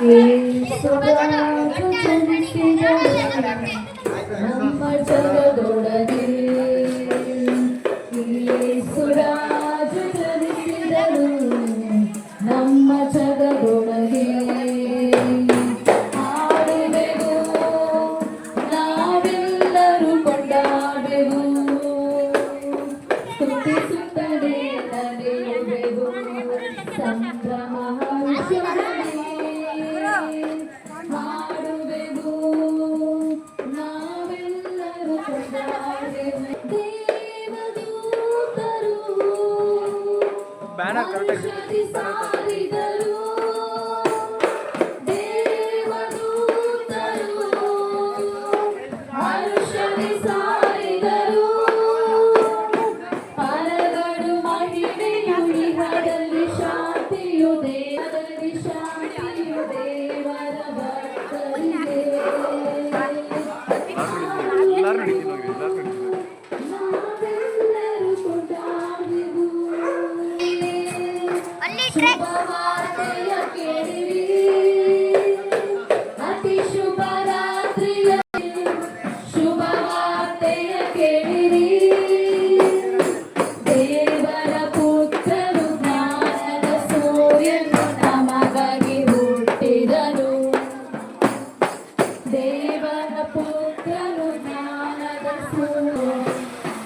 ಯೇಸುರಾಜ ಜನಿಸಿದನು ನಮ್ಮ ಜಗದೊಳಗೆ. ಯೇಸುರಾಜ ಜನಿಸಿದನು ನಮ್ಮ ಜಗದೊಳಗೆ. ಹಾಡುವೆವು ನಾವೆಲ್ಲರೂ ಕೊಂಡಾಡುವೆವು, ಸ್ತುತಿಸುತ್ತಲೇ ನಡೆಯುವೆವು ಸಂಭ್ರಮ ಹರ್ಷದಲ್ಲಿ. ಹಾಡುವೆವು ನಾವೆಲ್ಲರೂ ಕೊಂಡಾಡುವೆವು. ದೇವದೂತರು ಹರ್ಷದಿ ಸಾರಿದರು, ದೇವದೂತರು ಹರ್ಷದಿ ಸಾರಿದರು. ಪರಗಡು ಮಹಿಮೆಯು ಇಹದಲ್ಲಿ ಶಾಂತಿಯು ದೇವರಲ್ಲಿ, ಶಾಂತಿಯು ದೇವರ ಭಕ್ತರಿಗೆ. ನಾವೆಲ್ಲರೂ ಕೊಂಡಾಡುವೆವು. ಶುಭವಾರ್ತೆಯ ಕೇಳಿರಿ, ಅತಿ ಶುಭ ರಾತ್ರಿಯ ಶುಭವಾರ್ತೆಯ ಕೇಳಿರಿ. ದೇವರ ಪುತ್ರನು ಜ್ಞಾನದ ಸೂರ್ಯನು ನಮಗಾಗಿ ಹುಟ್ಟಿದನು. ದೇವರ ಪುತ್ರನು ಜ್ಞಾನದ ಸೂರ್ಯ.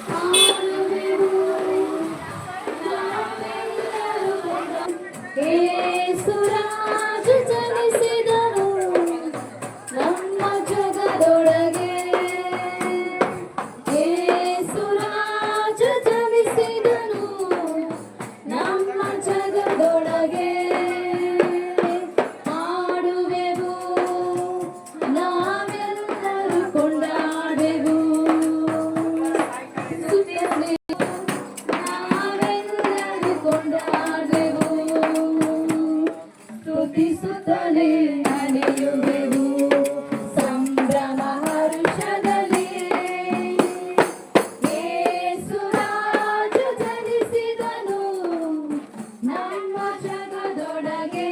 ಹಾಡುವೆವು ನಾವೆಲ್ಲರೂ ಯೇಸುರಾಜ ಜನಿಸಿದನು ನಮ್ಮ ಜಗದೊಳಗೆ. ಯೇಸುರಾಜ ಜನಿಸಿದನು ನಮ್ಮ ಜಗದೊಳಗೆ. ಹಾಡುವೆವು ನಾವೆಲ್ಲರೂ ಕೊಂಡಾಡುವೆವು, ಸ್ತುತಿಸುತ್ತಲೇ ನಾವೆಲ್ಲರೂ ಕೊಂಡಾಡುವೆವು, ಸ್ತುತಿಸುತ್ತಲೇ ನಡೆಯುವೆವು ಸಂಭ್ರಮ ಹರ್ಷದಲ್ಲಿ. ಯೇಸುರಾಜ ಜನಿಸಿದನು ನಮ್ಮ ಜಗದೊಳಗೆ.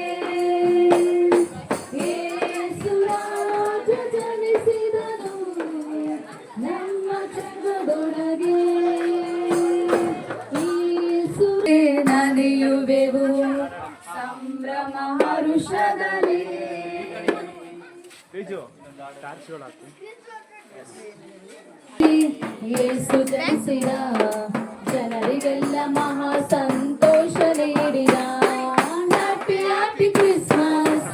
ಯೇಸುರಾಜ ಜನಿಸಿದನು ನಮ್ಮ ಜಗದೊಳಗೆ. ಯೇಸುವೇ ನಡೆಯುವೆವು ಸಂಭ್ರಮ ಹರುಷದಲ್ಲಿ. ಯೇಸು ಜನಿಸಿದ ಜನರಿಗೆಲ್ಲ ಮಹಾ ಸಂತೋಷ ನೀಡಿದ. Happy happy Christmas,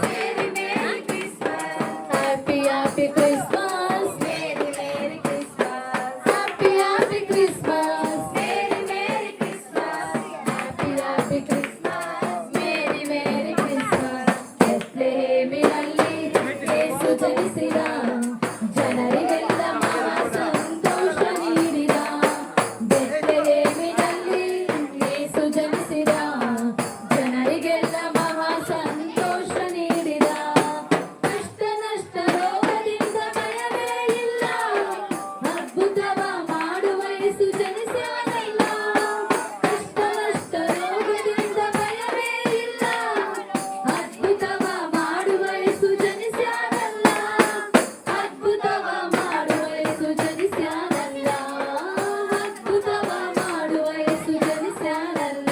happy happy Christmas, happy happy Christmas, happy happy Christmas, merry merry Christmas. ಬೆತ್ಲೆಹೇಮಿನಲ್ಲಿ ಯೇಸು ಜನಿಸಿದ ಜನರಿಗೆಲ್ಲ ಮಹಾ ಸಂತೋಷ ನೀಡಿದ. ಬೆತ್ಲೆಹೇಮಿನಲ್ಲಿ ಯೇಸು ಜನಿಸಿದ ಜನರಿಗೆಲ್ಲ ಮಹಾ ಸಂತೋಷ ನೀಡಿದ. ಕಷ್ಟ ನಷ್ಟ ರೋಗದಿಂದ ಭಯವೇ ಇಲ್ಲ, ಅದ್ಭುತವ ಮಾಡುವ ಯೇಸು ಜನಿಸ್ಯಾನಲ್ಲ. ಕಷ್ಟ ನಷ್ಟ ರೋಗದಿಂದ ಭಯವೇ ಇಲ್ಲ, ಅದ್ಭುತವ ಮಾಡುವ ಯೇಸು ಜನಿಸ್ಯಾನಲ್ಲ. ಅದ್ಭುತವ ಮಾಡುವ ಯೇಸು ಜನಿಸ್ಯಾನಲ್ಲ. ಅದ್ಭುತವ ಮಾಡುವ ಯೇಸು ಜನಿಸ್ಯಾನಲ್ಲ.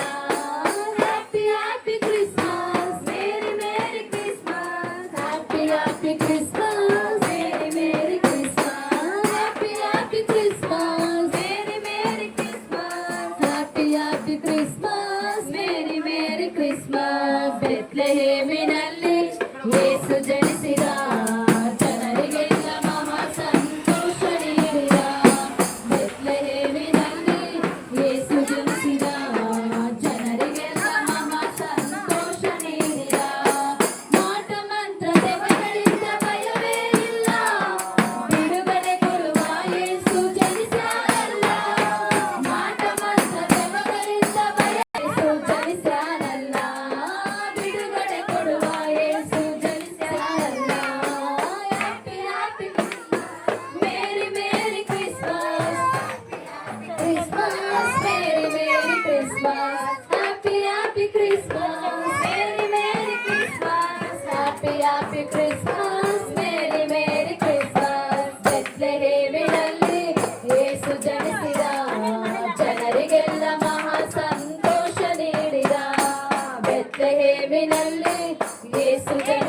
Happy happy Christmas, merry merry Christmas, happy happy Christmas, merry merry Christmas, happy happy Christmas, merry merry Christmas, happy happy Christmas, merry merry Christmas. ಬೆತ್ಲೆಹೇಮಿನಲ್ಲಿ ಯೇಸು ಜನಿಸಿದ ಜನರಿಗೆಲ್ಲ ಮಹಾ ಸಂತೋಷ ನೀಡಿದ. ಬೆತ್ಲೆಹೇಮಿನಲ್ಲಿ ಯೇಸು ಜನಿಸಿದ ಜನರಿಗೆಲ್ಲ ಮಹಾ ಸಂತೋಷ ನೀಡಿದ. ಮಾಟ ಮಂತ್ರ ದೆವ್ವಗಳಿಂದ ಭಯವೇ ಇಲ್ಲ, ಬಿಡುಗಡೆ ಕೊಡುವ ಯೇಸು ಜನಿಸ್ಯಾನಲ್ಲ. ಮಾಟ ಮಂತ್ರ ದೆವ್ವಗಳಿಂದ ಭಯ ಯೇಸು ಜನಿಸ್ಯಾನಲ್ಲ. ಬಿಡುಗಡೆ ಕೊಡುವ ಯೇಸು happy happy Christmas merry merry Christmas. ಬೆತ್ಲೆಹೇಮಿನಲ್ಲಿ ಯೇಸು ಜನಿಸಿದ, ಜನರಿಗೆಲ್ಲ ಮಹಾ ಸಂತೋಷ ನೀಡಿದ. ಬೆತ್ಲೆಹೇಮಿನಲ್ಲಿ ಯೇಸು ಜನಿಸಿದ,